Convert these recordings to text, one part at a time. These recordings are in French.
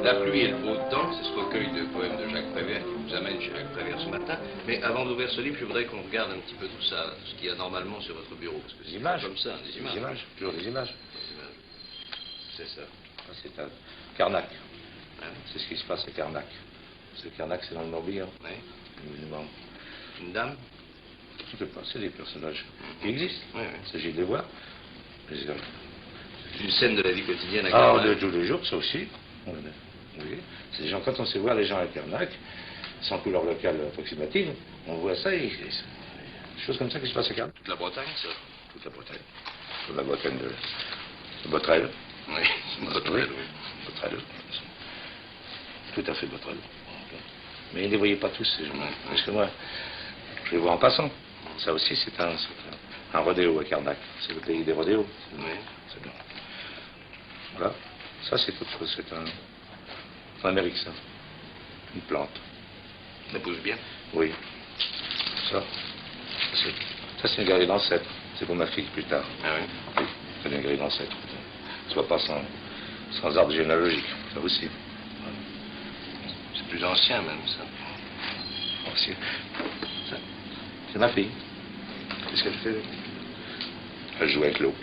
La pluie et le beau temps, c'est ce recueil de poèmes de Jacques Prévert qui vous amène chez Jacques Prévert ce matin. Mais avant d'ouvrir ce livre, je voudrais qu'on regarde un petit peu tout ça, tout ce qu'il y a normalement sur votre bureau. Parce que des images. Comme ça, des images. Des images, toujours des images. C'est ça. C'est à Carnac. Hein? C'est ce qui se passe à Carnac. Parce que Carnac, c'est dans le Morbihan. Oui. Bon. Une dame? Je ne sais pas, c'est des personnages qui existent. Oui, oui. Il s'agit de les voir. Une scène de la vie quotidienne à Ah, Carnac. de tous les jours, ça aussi. Oui. C'est des gens, quand on sait voir les gens à Carnac, sans couleur locale approximative, on voit ça et c'est des choses comme ça qui se passent à Carnac. Toute la Bretagne, ça? Toute la Bretagne. Toute la Bretagne de Botrel. Oui, Botrel, oui. Botrel. Tout à fait Botrel. Mais ne les voyez pas tous, ces gens. Parce que moi, je les vois en passant. Ça aussi, c'est un rodéo à Carnac. C'est le pays des rodéos. Oui. C'est bien. Voilà. Ça, c'est autre chose. C'est en Amérique, ça. Une plante. Ça pousse bien? Oui. Ça c'est une galerie d'ancêtre. C'est pour ma fille plus tard. Ah oui? Oui, c'est une galerie d'ancêtre. Ça ne va pas sans arbre généalogique. Ça aussi. C'est plus ancien, même, ça. Ancien. C'est ma fille. Qu'est-ce qu'elle fait? Elle joue avec l'eau.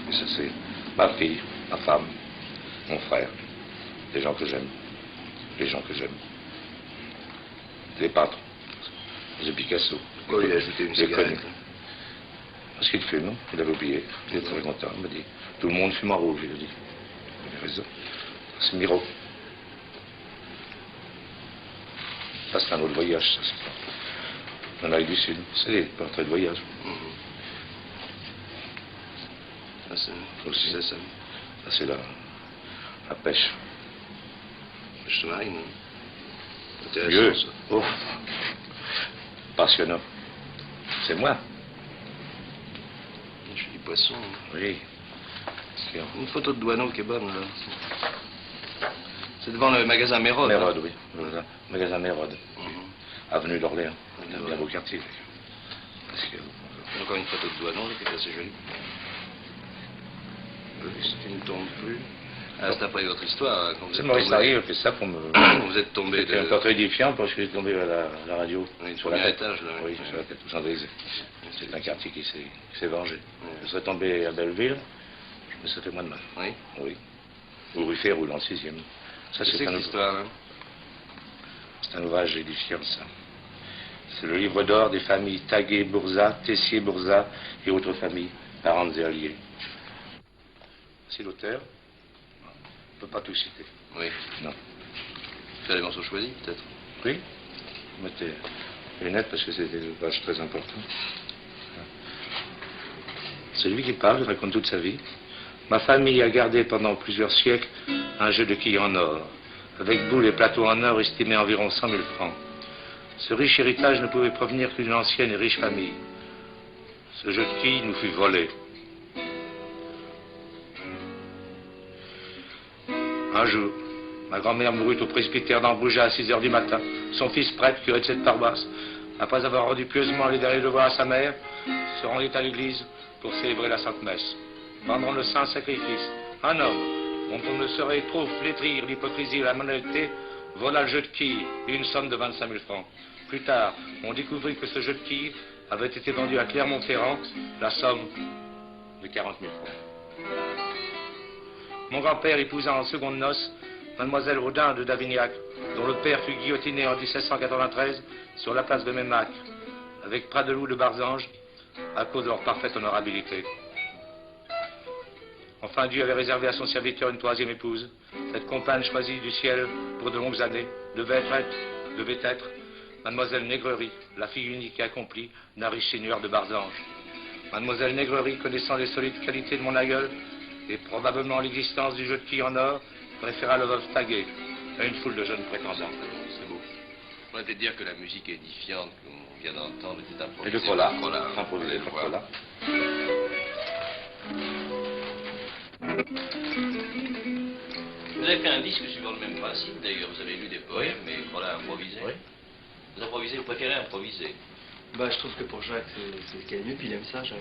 Et ça, c'est ma fille, ma femme, mon frère, les gens que j'aime. Les gens que j'aime. Les peintres. De Picasso. Pourquoi il a ajouté une cigarette? Parce qu'il fume, il avait oublié. Il était très content. Il m'a dit, tout le monde fume en rouge, il a dit. Il avait raison. C'est Miro. Ça, c'est un autre voyage, ça. En Amérique du Sud. C'est des portraits de voyage. Ça, c'est aussi. Ça. Ça, c'est la pêche. Pêche sous-marine. Mieux. Intéressant, ça. Oh. Passionnant. C'est moi. Je suis du poisson. Oui. Une photo de Douaneau qui est bonne, là. C'est devant le magasin Mérode. Mérode, oui. Voilà. Magasin Mérode. Avenue d'Orléans. Oui, Un bien beau quartier. Parce que... Encore une photo de Douaneau, là, qui est assez jolie. C'est une tombe plus. Ah, c'est après votre histoire. C'est Maurice Larrier qui a fait ça pour me... Vous êtes tombé C'était un portrait édifiant parce que je suis tombé à la radio. Oui, sur la tête. étage, là. Oui, sur la tête, tout cendrisé. C'est un quartier qui s'est vengé. Je serais tombé à Belleville, je me serais fait moins de mal. Oui. Oui. Ou rue Férou, dans le 6e. Ça, C'est une histoire, hein. C'est un ouvrage édifiant, ça. C'est le livre d'or des familles Taguet, Bourza, Tessier, Bourza et autres familles, parentes et alliées. C'est l'auteur. On ne peut pas tout citer. Oui. Non. C'est les morceaux choisis, peut-être? Oui. Mettez les lunettes parce que c'est des pages très importantes. C'est lui qui parle, il raconte toute sa vie. Ma famille a gardé pendant plusieurs siècles un jeu de quilles en or, avec boules et plateaux en or estimés à environ 100 000 francs. Ce riche héritage ne pouvait provenir qu'une ancienne et riche famille. Ce jeu de quilles nous fut volé. Un jour, ma grand-mère mourut au presbytère d'Ambrouja à 6 heures du matin. Son fils prêtre, curé de cette paroisse, après avoir rendu pieusement les derniers devoirs à sa mère, se rendit à l'église pour célébrer la Sainte Messe. Pendant le saint sacrifice, un homme, dont on ne saurait trop flétrir l'hypocrisie et la malhonnêteté, vola le jeu de quilles et une somme de 25 000 francs. Plus tard, on découvrit que ce jeu de quilles avait été vendu à Clermont-Ferrand, la somme de 40 000 francs. Mon grand-père épousa en seconde noces mademoiselle Audin de Davignac, dont le père fut guillotiné en 1793 sur la place de Mémac, avec Pradeloup de Barzange, à cause de leur parfaite honorabilité. Enfin, Dieu avait réservé à son serviteur une troisième épouse. Cette compagne choisie du ciel pour de longues années devait être mademoiselle Négrerie, la fille unique et accomplie d'un riche seigneur de Barzange. Mademoiselle Négrerie, connaissant les solides qualités de mon aïeul et probablement l'existence du jeu de quilles en or, préféra le veuve Taguet à une foule de jeunes prétendants. C'est beau. On va peut-être dire que la musique édifiante qu'on vient d'entendre était improvisée. Et de Colas. Improvisée de Colas. Vous avez fait un disque suivant le même principe, d'ailleurs. Vous avez lu des poèmes, mais Colas a improvisé. Oui. Vous improvisez, vous préférez improviser? Bah, je trouve que pour Jacques, c'est ce qu'il y a de mieux, puis il aime ça, Jacques.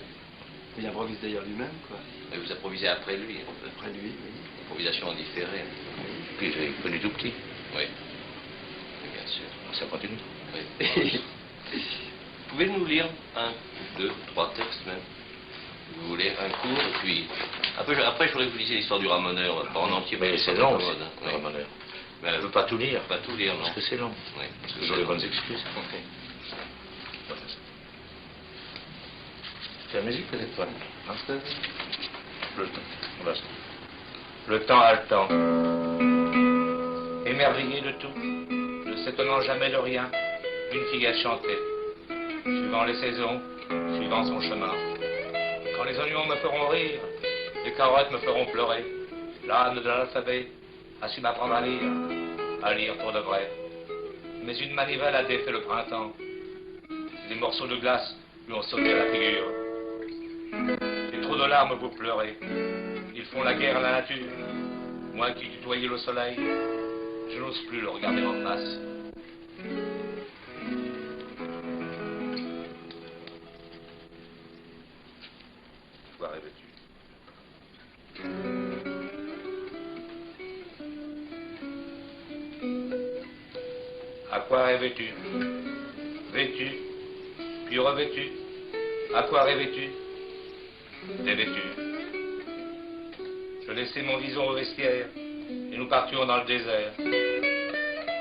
Il improvise d'ailleurs lui-même, quoi. Et vous improvisez après lui, en fait. Après lui, oui. Improvisation en différé. Puis j'ai connu tout petit. Oui. Oui, bien sûr. Ça continue. Oui. Pouvez nous lire un, deux, trois textes même? Vous voulez un court, et puis... Après, je voudrais que vous lisiez l'histoire du ramoneur, pas en entier. Mais c'est long, le ramoneur. Mais Je ne veux pas tout lire. Pas tout lire, non. Parce que c'est long. Oui. Parce que j'ai les bonnes excuses. Ok. C'est la musique peut-être pas. Le temps. Voilà. Le temps haletant. Émerveillé de tout, ne s'étonnant jamais de rien, une fillette chantait, suivant les saisons, suivant son chemin. Quand les oignons me feront rire, les carottes me feront pleurer, l'âne de l'alphabet a su m'apprendre à lire pour de vrai. Mais une manivelle a défait le printemps. Des morceaux de glace lui ont sauté à la figure. Et trop de larmes vous pleurez. Ils font la guerre à la nature. Moi qui tutoyais le soleil, je n'ose plus le regarder en face. Quoi rêves-tu? À quoi rêvais-tu? Vêtu, puis revêtu. À quoi rêvais-tu? Dévêtu. Je laissais mon vison au vestiaire et nous partions dans le désert.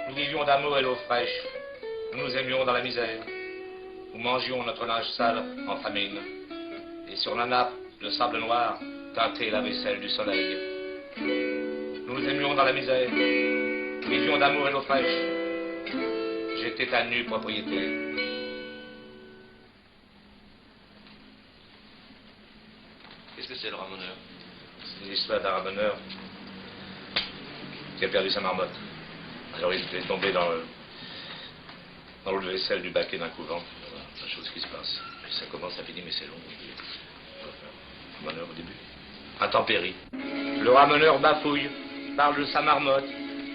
Nous vivions d'amour et d'eau fraîche. Nous nous aimions dans la misère. Nous mangions notre linge sale en famine. Et sur la nappe de sable noir teintait la vaisselle du soleil. Nous nous aimions dans la misère. Nous vivions d'amour et d'eau fraîche. J'étais ta nue propriété. Qu'est-ce que c'est le ramoneur? C'est l'histoire d'un ramoneur qui a perdu sa marmotte. Alors il est tombé dans l'eau de vaisselle du baquet d'un couvent. Voilà, la chose qui se passe. Puis ça commence, ça finit, mais c'est long. Ramoneur au début. Intempérie. Le ramoneur bafouille, parle de sa marmotte,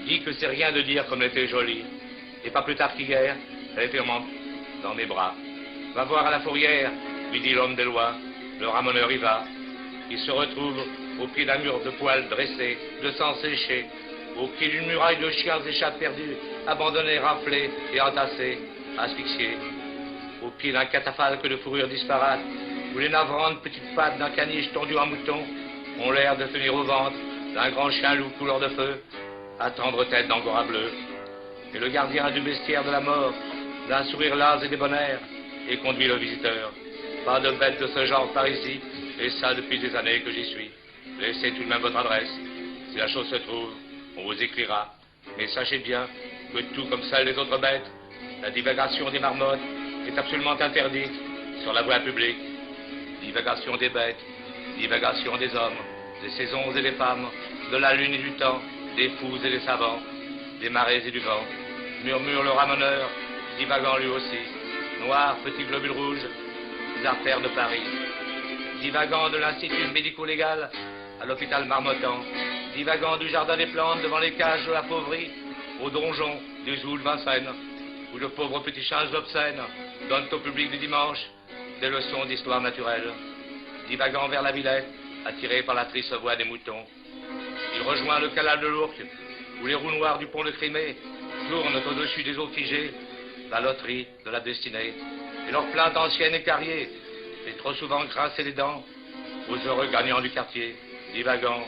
dit que c'est rien de dire comme elle était jolie. Et pas plus tard qu'hier, elle était dans mes bras. Va voir à la fourrière, lui dit l'homme des lois. Le ramoneur y va. Il se retrouve au pied d'un mur de poils dressés, de sang séché, au pied d'une muraille de chiens et chats perdus, abandonnés, raflés et entassés, asphyxiés, au pied d'un catafalque de fourrure disparate, où les navrantes petites pattes d'un caniche tendu en mouton ont l'air de tenir au ventre d'un grand chien loup couleur de feu, à tendre tête d'angora bleu. Et le gardien du bestiaire de la mort, d'un sourire las et débonnaire, et conduit le visiteur. Pas de bête de ce genre par ici, et ça depuis des années que j'y suis. Laissez tout de même votre adresse. Si la chose se trouve, on vous écrira. Mais sachez bien que tout comme celle des autres bêtes, la divagation des marmottes est absolument interdite sur la voie publique. Divagation des bêtes, divagation des hommes, des saisons et des femmes, de la lune et du temps, des fous et des savants, des marées et du vent. Murmure le ramoneur, divagant lui aussi. Noir, petit globule rouge, les artères de Paris. Divagant de l'institut médico-légal à l'hôpital marmottant. Divagant du jardin des plantes devant les cages de la pauvrerie au donjon du zoo de Vincennes, où de pauvres petits chiens obscènes donnent au public du dimanche des leçons d'histoire naturelle. Divagant vers la Villette, attiré par la triste voix des moutons. Il rejoint le canal de l'Ourcq, où les roues noires du pont de Crimée tournent au-dessus des eaux figées, la loterie de la destinée, et leurs plaintes anciennes et carriées, et trop souvent grincer les dents aux heureux gagnants du quartier, divagant,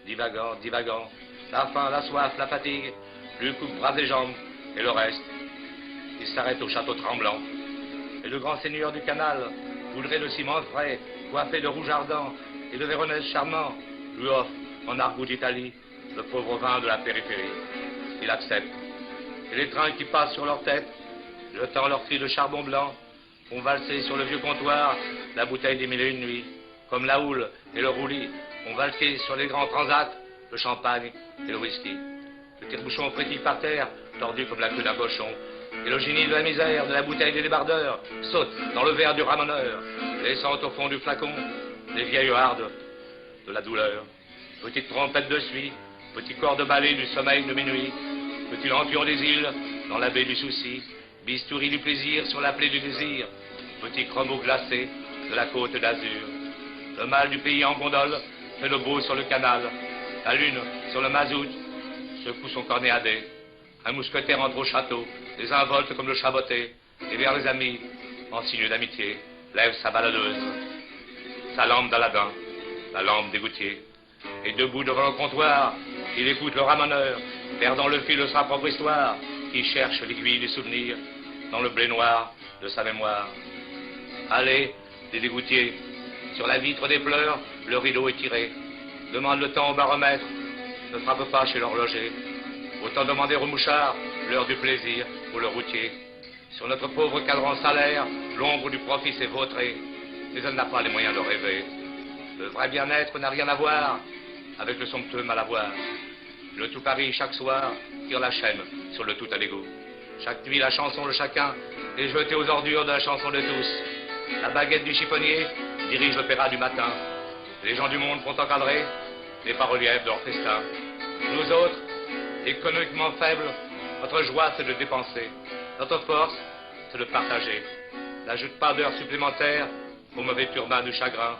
divagant, divagant, la faim, la soif, la fatigue, lui coupe bras et jambes, et le reste. Il s'arrête au château tremblant, et le grand seigneur du canal, poudré de ciment frais, coiffé de rouge ardent et de véronèse charmant, lui offre, en argot d'Italie, le pauvre vin de la périphérie. Il accepte. Et les trains qui passent sur leur tête, jetant leurs fils de charbon blanc, font valser sur le vieux comptoir la bouteille des mille et une nuits. Comme la houle et le roulis ont valsé sur les grands transats, le champagne et le whisky. Le tire-bouchon frétille par terre, tordu comme la queue d'un cochon. Et le génie de la misère de la bouteille des débardeurs saute dans le verre du ramoneur, laissant au fond du flacon les vieilles hardes de la douleur. Petite trompette de suie, petit corps de balai du sommeil de minuit, petit lampion des îles dans la baie du souci, bistouri du plaisir sur la plaie du désir, petit chromo glacé de la côte d'Azur. Le mal du pays en gondole fait le beau sur le canal. La lune, sur le mazout, secoue son cornet à dés. Un mousquetaire entre au château, les uns voltent comme le chaboté, et vers les amis, en signe d'amitié, lève sa baladeuse. Sa lampe d'Aladin, la lampe des Goutiers. Et debout devant le comptoir, il écoute le ramoneur, perdant le fil de sa propre histoire, qui cherche l'aiguille des souvenirs dans le blé noir de sa mémoire. Allez, les dégoutiers, sur la vitre des pleurs, le rideau est tiré. Demande le temps au baromètre, ne frappe pas chez l'horloger. Autant demander au mouchard l'heure du plaisir pour le routier. Sur notre pauvre cadran salaire, l'ombre du profit s'est vautrée, mais elle n'a pas les moyens de rêver. Le vrai bien-être n'a rien à voir avec le somptueux mal à voir. Le tout Paris, chaque soir, tire la chaîne sur le tout à l'égout. Chaque nuit, la chanson de chacun est jetée aux ordures de la chanson de tous. La baguette du chiffonnier dirige l'opéra du matin. Les gens du monde font encadrer les bas-reliefs de leur festin. Nous autres, économiquement faibles, notre joie c'est de dépenser. Notre force, c'est de partager. N'ajoute pas d'heures supplémentaires au mauvais turbin du chagrin.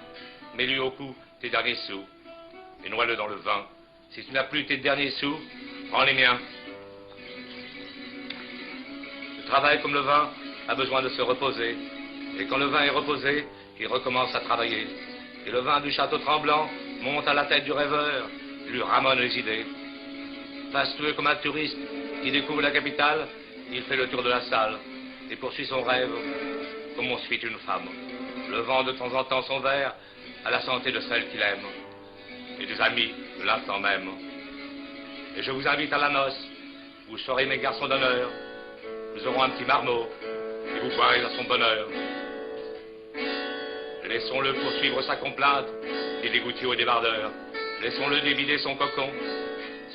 Mets-lui au cou tes derniers sous et noie-le dans le vin. Si tu n'as plus tes derniers sous, prends les miens. Le travail comme le vin a besoin de se reposer. Et quand le vin est reposé, il recommence à travailler. Et le vin du château tremblant monte à la tête du rêveur, lui ramène les idées. Fastueux comme un touriste qui découvre la capitale, il fait le tour de la salle et poursuit son rêve comme on suit une femme. Levant de temps en temps son verre à la santé de celle qu'il aime et des amis de l'instant même. Et je vous invite à la noce, vous serez mes garçons d'honneur. Nous aurons un petit marmot et vous boirez à son bonheur. Laissons-le poursuivre sa complainte des dégoutiers aux débardeurs. Laissons-le dévider son cocon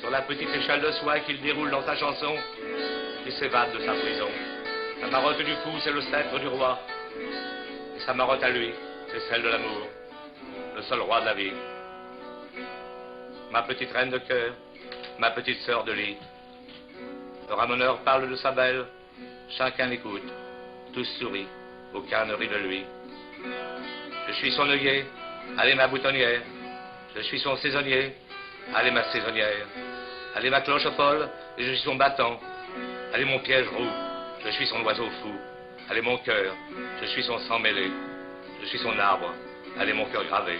sur la petite échelle de soie qu'il déroule dans sa chanson. Il s'évade de sa prison. Sa marotte du cou, c'est le sceptre du roi. Et sa marotte à lui, c'est celle de l'amour, le seul roi de la vie. Ma petite reine de cœur, ma petite sœur de lit. Le ramoneur parle de sa belle, chacun l'écoute, tous sourient, aucun ne rit de lui. Je suis son œillet, allez ma boutonnière. Je suis son saisonnier, allez ma saisonnière. Allez ma cloche folle, et je suis son battant. Allez mon piège roux, je suis son oiseau fou. Allez mon cœur, je suis son sang mêlé. Je suis son arbre, allez mon cœur gravé.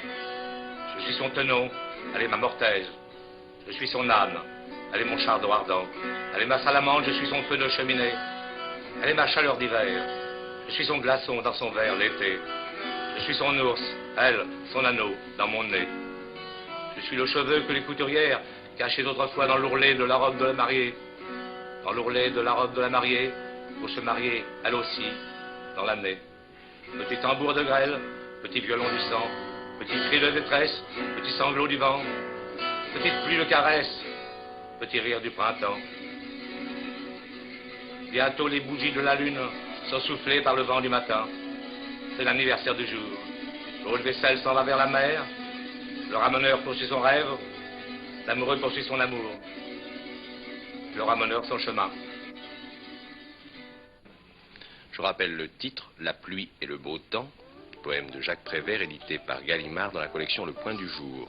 Je suis son tenon, allez ma mortaise. Je suis son âne, allez mon chardon ardent. Allez ma salamandre, je suis son feu de cheminée. Allez ma chaleur d'hiver, je suis son glaçon dans son verre l'été. Je suis son ours, elle, son anneau, dans mon nez. Je suis le cheveu que les couturières cachaient autrefois dans l'ourlet de la robe de la mariée. Dans l'ourlet de la robe de la mariée, pour se marier, elle aussi, dans l'année. Petit tambour de grêle, petit violon du sang, petit cri de détresse, petit sanglot du vent, petite pluie de caresse, petit rire du printemps. Bientôt les bougies de la lune sont soufflées par le vent du matin. C'est l'anniversaire du jour. Le haut de vaisselle s'en va vers la mer. Le ramoneur poursuit son rêve. L'amoureux poursuit son amour. Le ramoneur son chemin. Je rappelle le titre, La pluie et le beau temps, poème de Jacques Prévert, édité par Gallimard dans la collection Le Point du Jour.